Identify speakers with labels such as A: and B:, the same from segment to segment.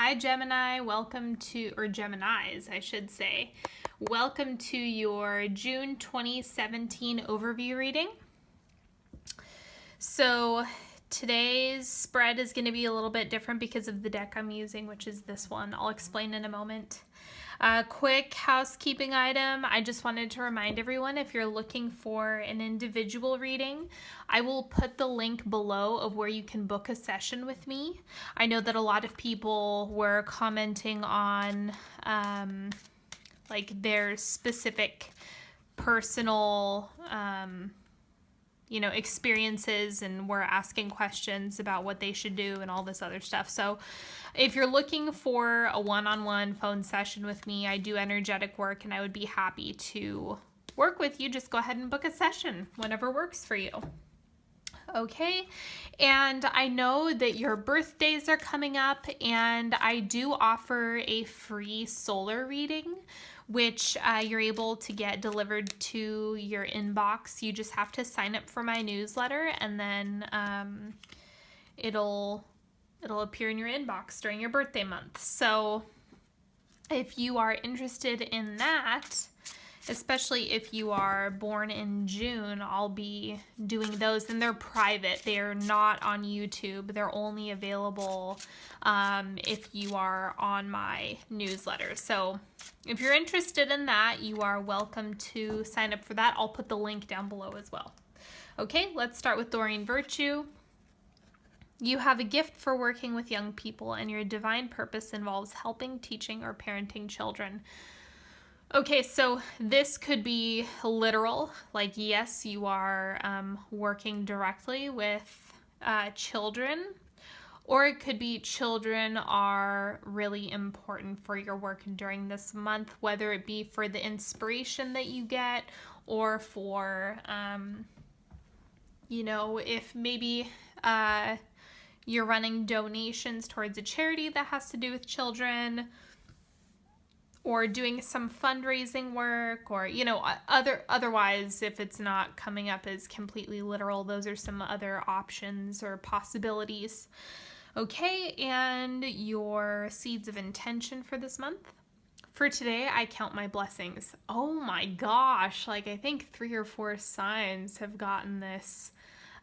A: Hi Gemini, welcome to, or Geminis, I should say. Welcome to your June 2017 overview reading. So today's spread is going to be a little bit different because of the deck I'm using, which is this one. I'll explain in a moment. Quick housekeeping item. I just wanted to remind everyone, if you're looking for an individual reading, I will put the link below of where you can book a session with me. I know that a lot of people were commenting on like their specific personal experiences, and we're asking questions about what they should do and all this other stuff. So if you're looking for a one-on-one phone session with me, I do energetic work and I would be happy to work with you. Just go ahead and book a session whenever works for you. Okay, and I know that your birthdays are coming up, and I do offer a free solar reading, which you're able to get delivered to your inbox. You just have to sign up for my newsletter, and then it'll appear in your inbox during your birthday month. So if you are interested in that, especially if you are born in June, I'll be doing those, and they're private. They're not on YouTube. They're only available if you are on my newsletter. So if you're interested in that, you are welcome to sign up for that. I'll put the link down below as well. Okay, let's start with Doreen Virtue. You have a gift for working with young people, and your divine purpose involves helping, teaching, or parenting children. Okay, so this could be literal, like yes, you are working directly with children, or it could be children are really important for your work during this month, whether it be for the inspiration that you get, or for, if maybe you're running donations towards a charity that has to do with children, or doing some fundraising work, or otherwise, if it's not coming up as completely literal, those are some other options or possibilities. Okay, and your seeds of intention for this month. For today, I count my blessings. Oh my gosh, I think 3 or 4 signs have gotten this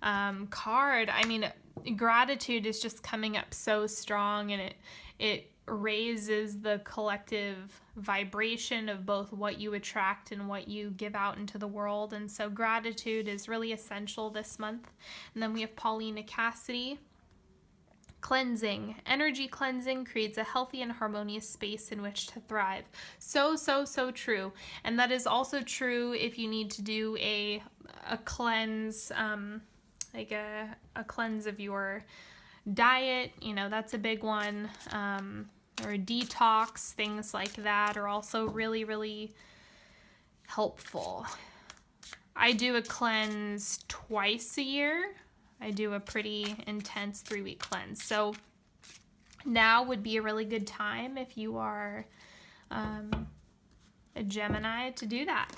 A: card. I mean, gratitude is just coming up so strong, and it raises the collective vibration of both what you attract and what you give out into the world. And so gratitude is really essential this month. And then we have Paulina Cassidy. Cleansing. Energy cleansing creates a healthy and harmonious space in which to thrive. So true. And that is also true if you need to do a cleanse, like a cleanse of your diet, that's a big one, or detox, things like that are also really, really helpful. I do a cleanse twice a year. I do a pretty intense 3-week cleanse. So now would be a really good time if you are a Gemini to do that.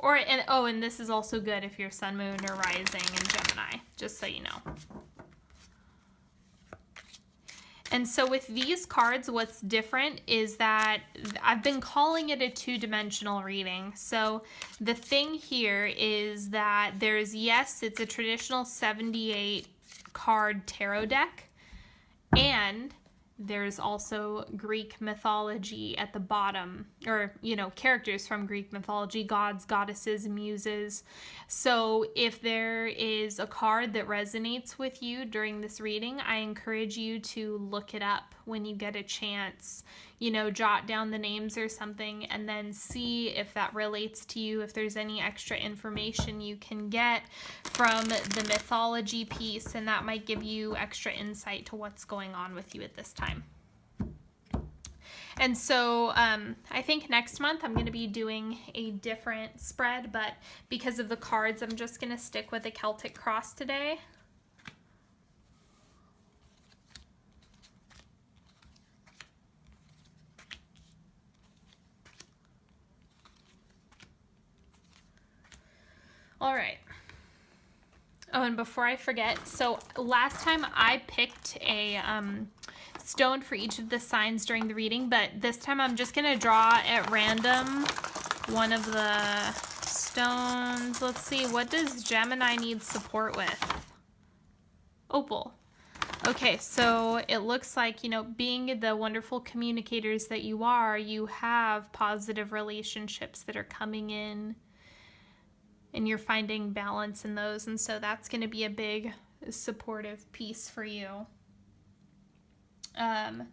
A: And this is also good if you're sun, moon, or rising in Gemini, just so you know. And so with these cards, what's different is that I've been calling it a 2-dimensional reading. So the thing here is that it's a traditional 78 card tarot deck, and there's also Greek mythology at the bottom, or, characters from Greek mythology, gods, goddesses, muses. So if there is a card that resonates with you during this reading, I encourage you to look it up when you get a chance. Jot down the names or something, and then see if that relates to you, if there's any extra information you can get from the mythology piece, and that might give you extra insight to what's going on with you at this time. And so I think next month I'm going to be doing a different spread, but because of the cards, I'm just going to stick with the Celtic Cross today. All right. Oh, and before I forget, so last time I picked a stone for each of the signs during the reading, but this time I'm just going to draw at random one of the stones. Let's see, what does Gemini need support with? Opal. Okay, so it looks like, being the wonderful communicators that you are, you have positive relationships that are coming in, and you're finding balance in those. And so that's going to be a big supportive piece for you. And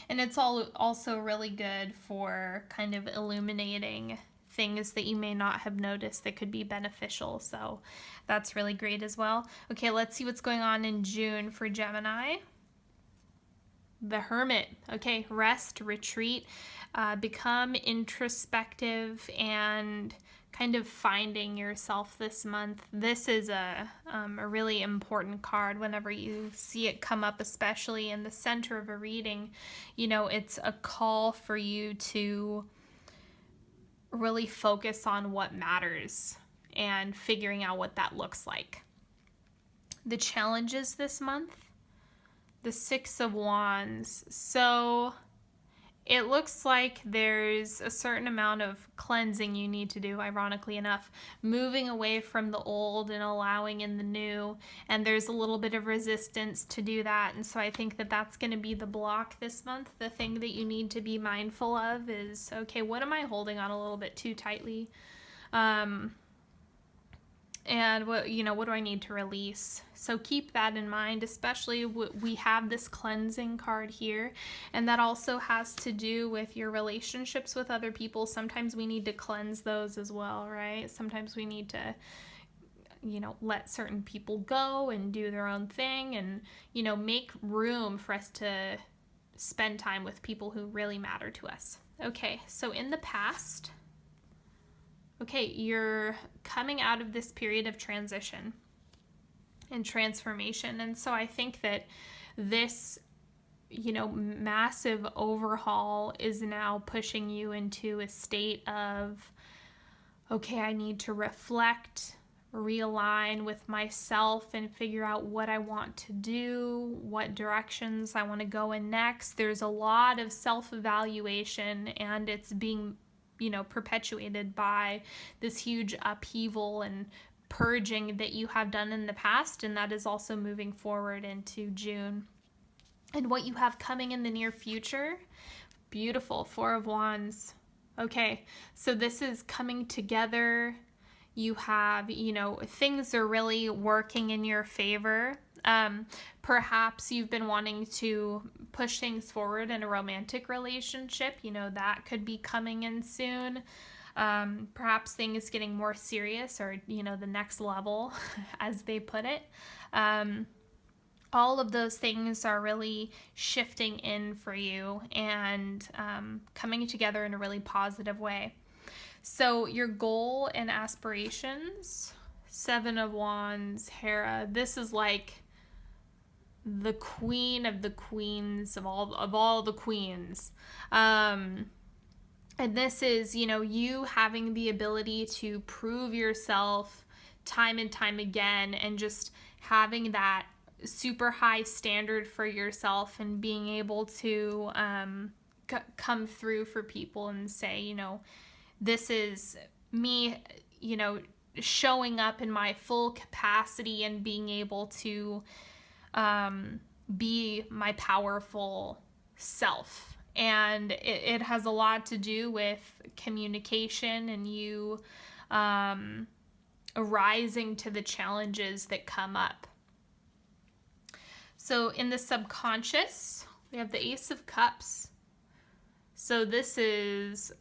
A: it's also really good for kind of illuminating things that you may not have noticed that could be beneficial. So that's really great as well. Okay, let's see what's going on in June for Gemini. The Hermit. Okay, rest, retreat, become introspective, and kind of finding yourself this month. This is a really important card whenever you see it come up, especially in the center of a reading. It's a call for you to really focus on what matters and figuring out what that looks like. The challenges this month, the Six of Wands. So it looks like there's a certain amount of cleansing you need to do, ironically enough, moving away from the old and allowing in the new, and there's a little bit of resistance to do that. And so I think that that's going to be the block this month. The thing that you need to be mindful of is, okay, what am I holding on a little bit too tightly? And what do I need to release? So keep that in mind, especially we have this cleansing card here, and that also has to do with your relationships with other people. Sometimes we need to cleanse those as well, right? Sometimes we need to, let certain people go and do their own thing, and, make room for us to spend time with people who really matter to us. Okay, so in the past, okay, you're coming out of this period of transition and transformation. And so I think that this, massive overhaul is now pushing you into a state of, okay, I need to reflect, realign with myself, and figure out what I want to do, what directions I want to go in next. There's a lot of self-evaluation, and it's being perpetuated by this huge upheaval and purging that you have done in the past, and that is also moving forward into June. And what you have coming in the near future, beautiful, Four of Wands. Okay, so this is coming together. You have, things are really working in your favor. Perhaps you've been wanting to push things forward in a romantic relationship. That could be coming in soon. Perhaps things getting more serious, or, the next level, as they put it. All of those things are really shifting in for you and coming together in a really positive way. So your goal and aspirations, Seven of Wands, Hera, this is like the queen of the queens of all the queens. And this is, you having the ability to prove yourself time and time again, and just having that super high standard for yourself, and being able to come through for people and say, this is me, showing up in my full capacity and being able to be my powerful self. And it has a lot to do with communication and you rising to the challenges that come up. So in the subconscious, we have the Ace of Cups. So this is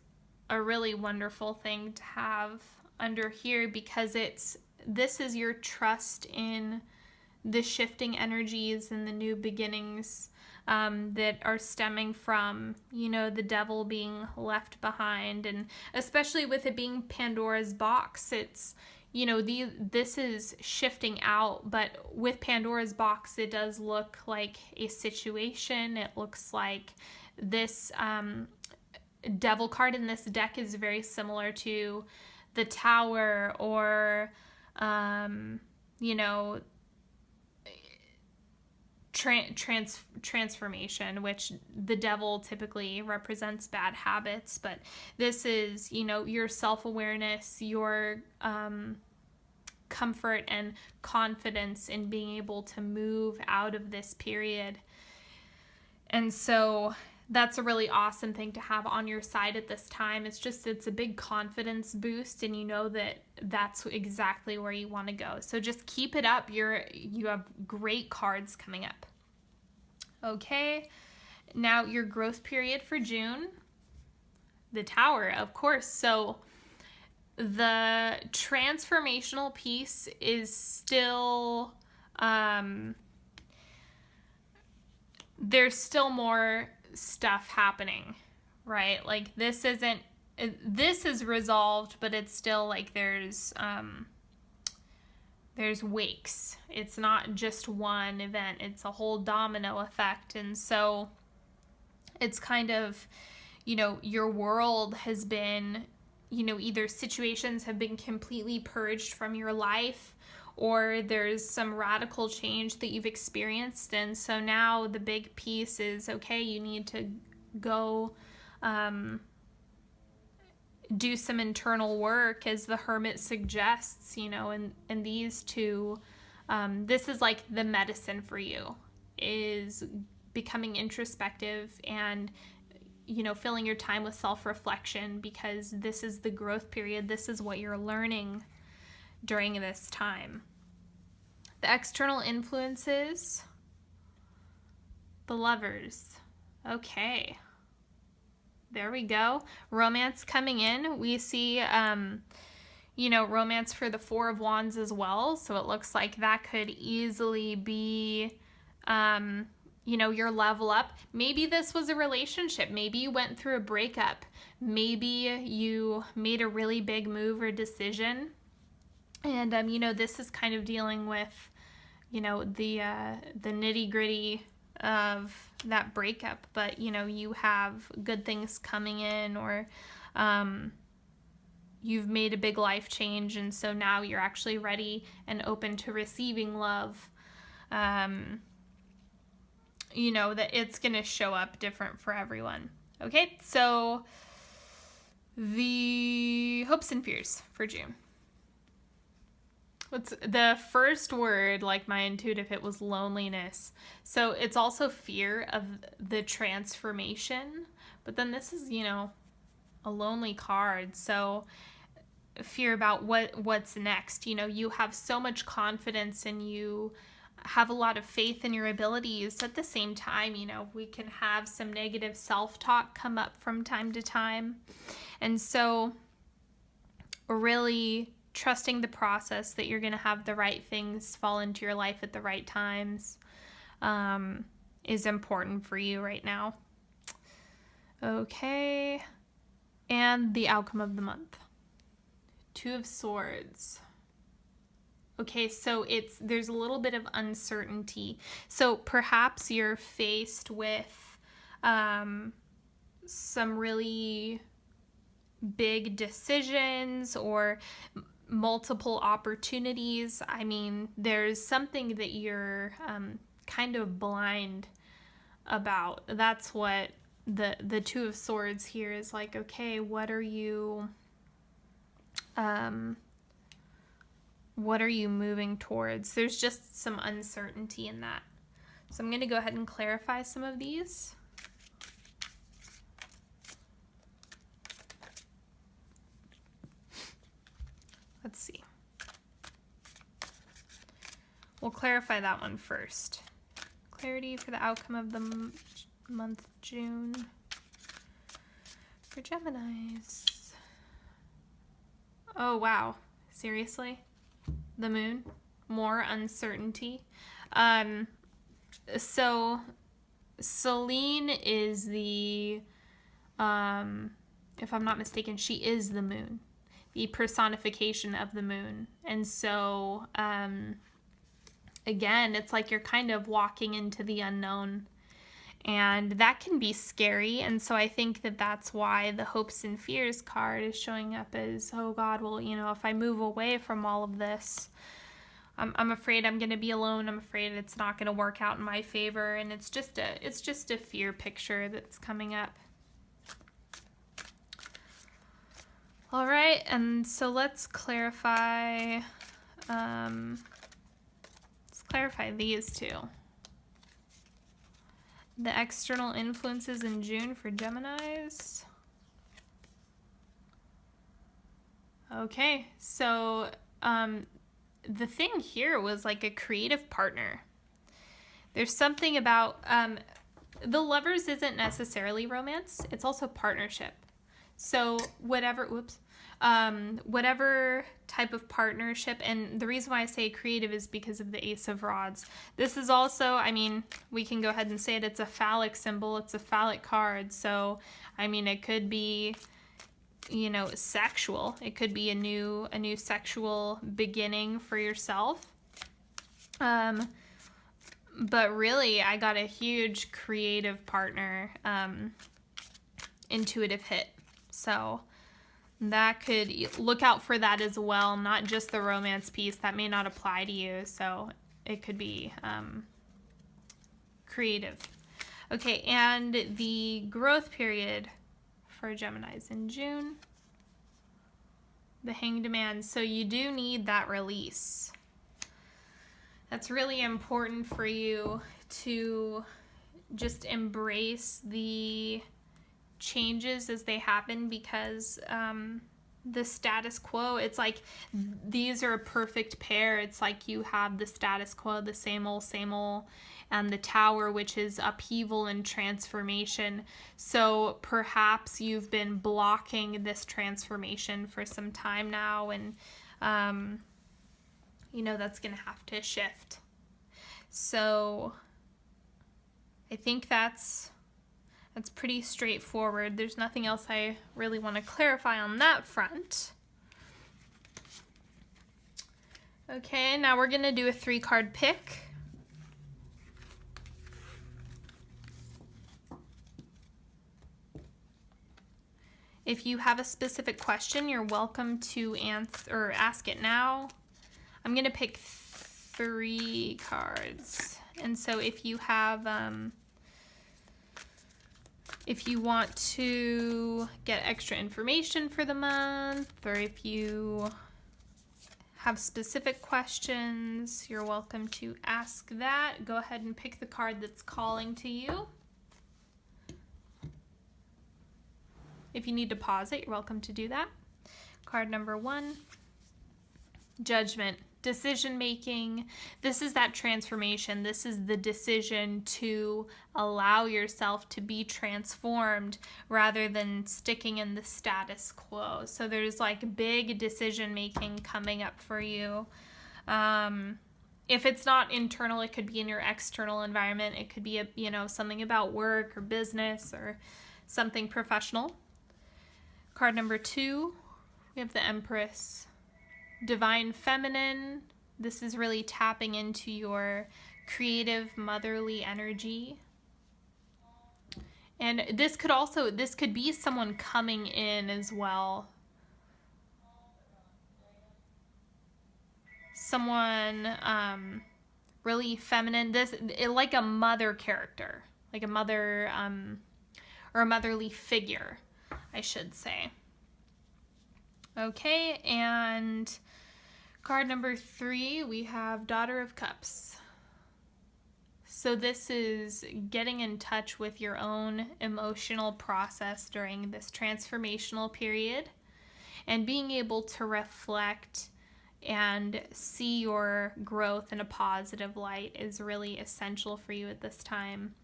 A: a really wonderful thing to have under here, because this is your trust in the shifting energies and the new beginnings that are stemming from, the devil being left behind. And especially with it being Pandora's box, it's, this is shifting out, but with Pandora's box, it does look like a situation. It looks like this devil card in this deck is very similar to the Tower, or, transformation, which the devil typically represents bad habits, but this is, your self-awareness, your comfort and confidence in being able to move out of this period. And so that's a really awesome thing to have on your side at this time. It's a big confidence boost, and you know that that's exactly where you want to go. So just keep it up. You have great cards coming up. Okay, now your growth period for June, the Tower, of course. So the transformational piece is still, there's still more stuff happening, right? Like this is resolved, but it's still like there's wakes. It's not just one event, it's a whole domino effect. And so it's kind of, your world has been, either situations have been completely purged from your life, or there's some radical change that you've experienced. And so now the big piece is, okay, you need to go do some internal work, as the Hermit suggests, and these two, this is like the medicine for you, is becoming introspective and, filling your time with self-reflection, because this is the growth period. This is what you're learning during this time. The external influences, the Lovers. Okay. There we go. Romance coming in. We see, romance for the Four of Wands as well. So it looks like that could easily be, your level up. Maybe this was a relationship. Maybe you went through a breakup. Maybe you made a really big move or decision. And, this is kind of dealing with, the nitty gritty of that breakup, but you have good things coming in, or you've made a big life change, and so now you're actually ready and open to receiving love. That it's going to show up different for everyone. Okay, so the hopes and fears for June. What's the first word? Like my intuitive hit was loneliness. So it's also fear of the transformation, but then this is, a lonely card. So fear about what's next. You have so much confidence and you have a lot of faith in your abilities. At the same time, we can have some negative self-talk come up from time to time. And so really trusting the process, that you're going to have the right things fall into your life at the right times, is important for you right now. Okay. And the outcome of the month. Two of Swords. Okay, so there's a little bit of uncertainty. So perhaps you're faced with some really big decisions or multiple opportunities. I mean, there's something that you're kind of blind about. That's what the Two of Swords here is like. Okay, what are you moving towards? There's just some uncertainty in that. So I'm going to go ahead and clarify some of these. Let's see. We'll clarify that one first. Clarity for the outcome of the month June for Geminis. Oh, wow. Seriously? The moon? More uncertainty? So Celine is the, if I'm not mistaken, she is the moon. The personification of the moon. And so, again, it's like you're kind of walking into the unknown, and that can be scary. And so I think that that's why the hopes and fears card is showing up as, oh God, well, if I move away from all of this, I'm afraid I'm going to be alone. I'm afraid it's not going to work out in my favor. And it's just a fear picture that's coming up. All right. And so let's clarify these two. The external influences in June for Geminis. Okay, so the thing here was like a creative partner. There's something about the Lovers isn't necessarily romance. It's also partnership. So whatever type of partnership, and the reason why I say creative is because of the Ace of Rods. This is also, I mean, we can go ahead and say it, it's a phallic symbol. It's a phallic card. So, I mean, it could be, you know, sexual. It could be a new sexual beginning for yourself. But really, I got a huge creative partner, intuitive hit. So that could, look out for that as well. Not just the romance piece. That may not apply to you. So it could be creative. Okay, and the growth period for Geminis in June. The Hanged Man. So you do need that release. That's really important for you to just embrace the changes as they happen, because the status quo, it's like these are a perfect pair. It's like you have the status quo, the same old, and the Tower, which is upheaval and transformation. So perhaps you've been blocking this transformation for some time now, and you know, that's going to have to shift. So I think that's pretty straightforward. There's nothing else I really want to clarify on that front. Okay, now we're going to do a 3-card pick. If you have a specific question, you're welcome to answer or ask it now. I'm going to pick 3 cards. And so if you have, if you want to get extra information for the month, or if you have specific questions, you're welcome to ask that. Go ahead and pick the card that's calling to you. If you need to pause it, you're welcome to do that. Card number 1, Judgment. Decision making. This is that transformation. This is the decision to allow yourself to be transformed rather than sticking in the status quo. So there's like big decision making coming up for you. If it's not internal, it could be in your external environment. It could be a, you know, something about work or business or something professional. Card number 2, we have the Empress. Divine Feminine. This is really tapping into your creative motherly energy. And this could be someone coming in as well. Someone really feminine. Like a mother character, like a mother or a motherly figure, I should say. Okay, and card number 3, we have Daughter of Cups. So this is getting in touch with your own emotional process during this transformational period, and being able to reflect and see your growth in a positive light is really essential for you at this time.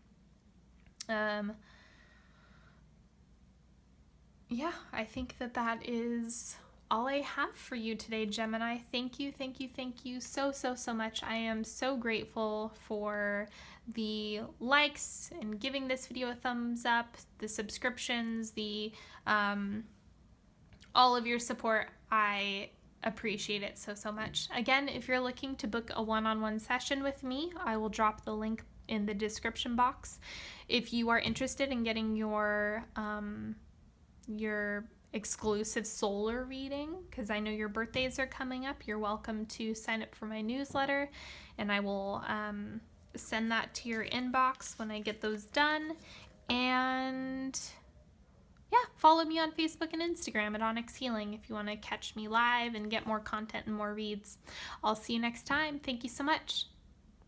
A: Yeah, I think that is all I have for you today, Gemini. Thank you so much. I am so grateful for the likes and giving this video a thumbs up, the subscriptions, the all of your support. I appreciate it so much. Again, if you're looking to book a one-on-one session with me, I will drop the link in the description box. If you are interested in getting your exclusive solar reading, because I know your birthdays are coming up, you're welcome to sign up for my newsletter, and I will send that to your inbox when I get those done. And yeah, follow me on Facebook and Instagram at Onyx Healing if you want to catch me live and get more content and more reads. I'll see you next time. Thank you so much.